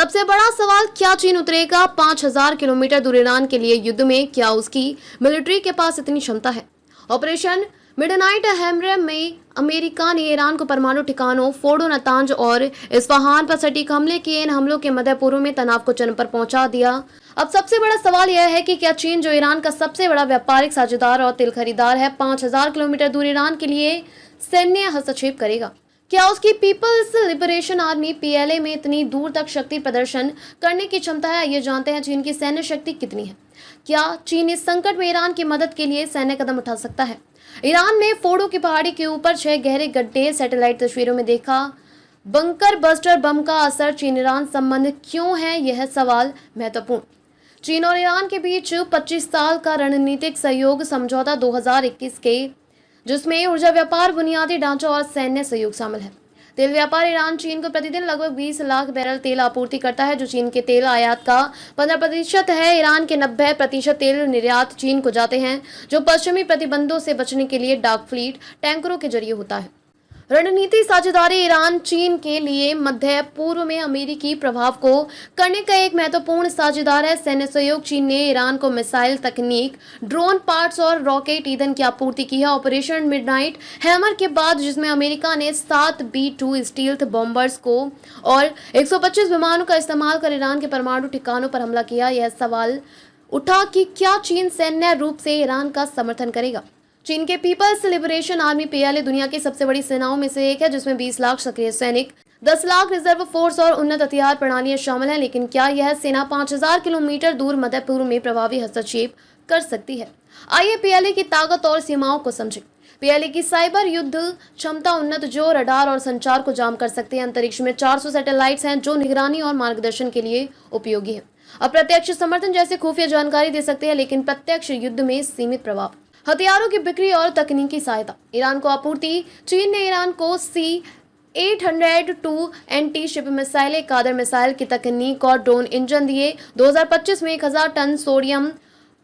सबसे बड़ा सवाल, क्या चीन उतरेगा 5000 किलोमीटर दूर ईरान के लिए युद्ध में? क्या उसकी मिलिट्री के पास इतनी क्षमता है? ऑपरेशन मिडनाइट हैमर में अमेरिका ने ईरान को परमाणु ठिकानों फोर्डो, नतांज और इस्फहान पर सटीक हमले किए। इन हमलों के मध्य पूर्व में तनाव को चरम पर पहुंचा दिया। अब सबसे बड़ा सवाल यह है कि क्या चीन, जो ईरान का सबसे बड़ा व्यापारिक साझेदार और तेल खरीदार है, 5000 किलोमीटर दूर ईरान के लिए सैन्य हस्तक्षेप करेगा? क्या उसकी पीपल्स लिबरेशन आर्मी पीएलए में इतनी दूर तक शक्ति प्रदर्शन करने की क्षमता है? ये जानते हैं चीन की सैन्य शक्ति कितनी है। क्या चीन इस संकट में ईरान की मदद के लिए सैन्य कदम उठा सकता है? ईरान में फोर्डो की पहाड़ी के ऊपर 6 गहरे गड्ढे, सैटेलाइट तस्वीरों में देखा बंकर बस्टर बम का असर, चीन ईरान संबंध क्यों है यह सवाल महत्वपूर्ण। चीन और ईरान के बीच 25 साल का रणनीतिक सहयोग समझौता 2021 के, जिसमें ऊर्जा व्यापार, बुनियादी ढांचा और सैन्य सहयोग शामिल है। तेल व्यापार, ईरान चीन को प्रतिदिन लगभग 20 लाख बैरल तेल आपूर्ति करता है, जो चीन के तेल आयात का 15% है। ईरान के 90% तेल निर्यात चीन को जाते हैं, जो पश्चिमी प्रतिबंधों से बचने के लिए डार्क फ्लीट टैंकरों के जरिए होता है। रणनीति साझेदारी, ईरान चीन के लिए मध्य पूर्व में अमेरिकी प्रभाव को करने का एक महत्वपूर्ण साझेदार है। सैन्य सहयोग, चीन ने ईरान को मिसाइल तकनीक, ड्रोन पार्ट्स और रॉकेट ईंधन की आपूर्ति की है। ऑपरेशन मिडनाइट हैमर के बाद, जिसमें अमेरिका ने 7 B-2 स्टील्थ बॉम्बर्स को और 125 विमानों का इस्तेमाल कर ईरान के परमाणु ठिकानों पर हमला किया, यह सवाल उठा कि क्या चीन सैन्य रूप से ईरान का समर्थन करेगा। चीन के पीपल्स लिबरेशन आर्मी पीएलए दुनिया की सबसे बड़ी सेनाओं में से एक है, जिसमें 20 लाख सक्रिय सैनिक, 10 लाख रिजर्व फोर्स और उन्नत हथियार प्रणालियां शामिल हैं। लेकिन क्या यह सेना 5000 किलोमीटर दूर मध्य पूर्व में प्रभावी हस्तक्षेप कर सकती है? आइए पीएलए की ताकत और सीमाओं को समझें। पीएलए की साइबर युद्ध क्षमता उन्नत, जो रडार और संचार को जाम कर सकते हैं। अंतरिक्ष में 400 सैटेलाइट्स हैं, जो निगरानी और मार्गदर्शन के लिए उपयोगी है। अप्रत्यक्ष समर्थन जैसे खुफिया जानकारी दे सकते हैं, लेकिन प्रत्यक्ष युद्ध में सीमित प्रभाव। हथियारों की बिक्री और तकनीकी सहायता, ईरान को आपूर्ति, चीन ने ईरान को C-802 anti ship missile, Qader missile की तकनीक और ड्रोन इंजन दिए। 2025 में 1000 टन सोडियम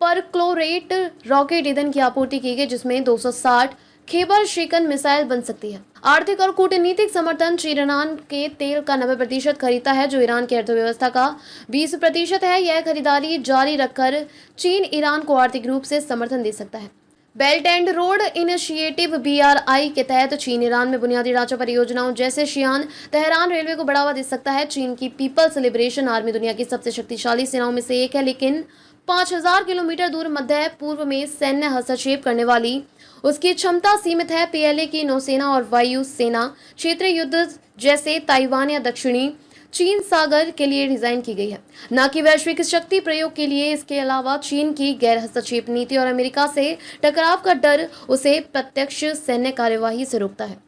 परक्लोरेट रॉकेट ईंधन की आपूर्ति की गई, जिसमें 260 खेबर शिकन मिसाइल बन सकती है। आर्थिक और कूटनीतिक समर्थन, चीन ईरान के तेल का 90% खरीदता है, जो ईरान की अर्थव्यवस्था का 20% है। यह खरीदारी जारी रखकर चीन ईरान को आर्थिक रूप से समर्थन दे सकता है। Belt and road initiative BRI के तहत चीन ईरान में बुनियादी ढांचा परियोजनाओं जैसे शियान तेहरान रेलवे को बढ़ावा दे सकता है। चीन की पीपल्स लिबरेशन आर्मी दुनिया की सबसे शक्तिशाली सेनाओं में से एक है, लेकिन 5000 किलोमीटर दूर मध्य पूर्व में सैन्य हस्तक्षेप करने वाली उसकी क्षमता सीमित है। पीएलए की नौसेना और वायु सेना क्षेत्रीय युद्ध जैसे ताइवान या दक्षिणी चीन सागर के लिए डिजाइन की गई है, न कि वैश्विक शक्ति प्रयोग के लिए। इसके अलावा चीन की गैर हस्तक्षेप नीति और अमेरिका से टकराव का डर उसे प्रत्यक्ष सैन्य कार्यवाही से रोकता है।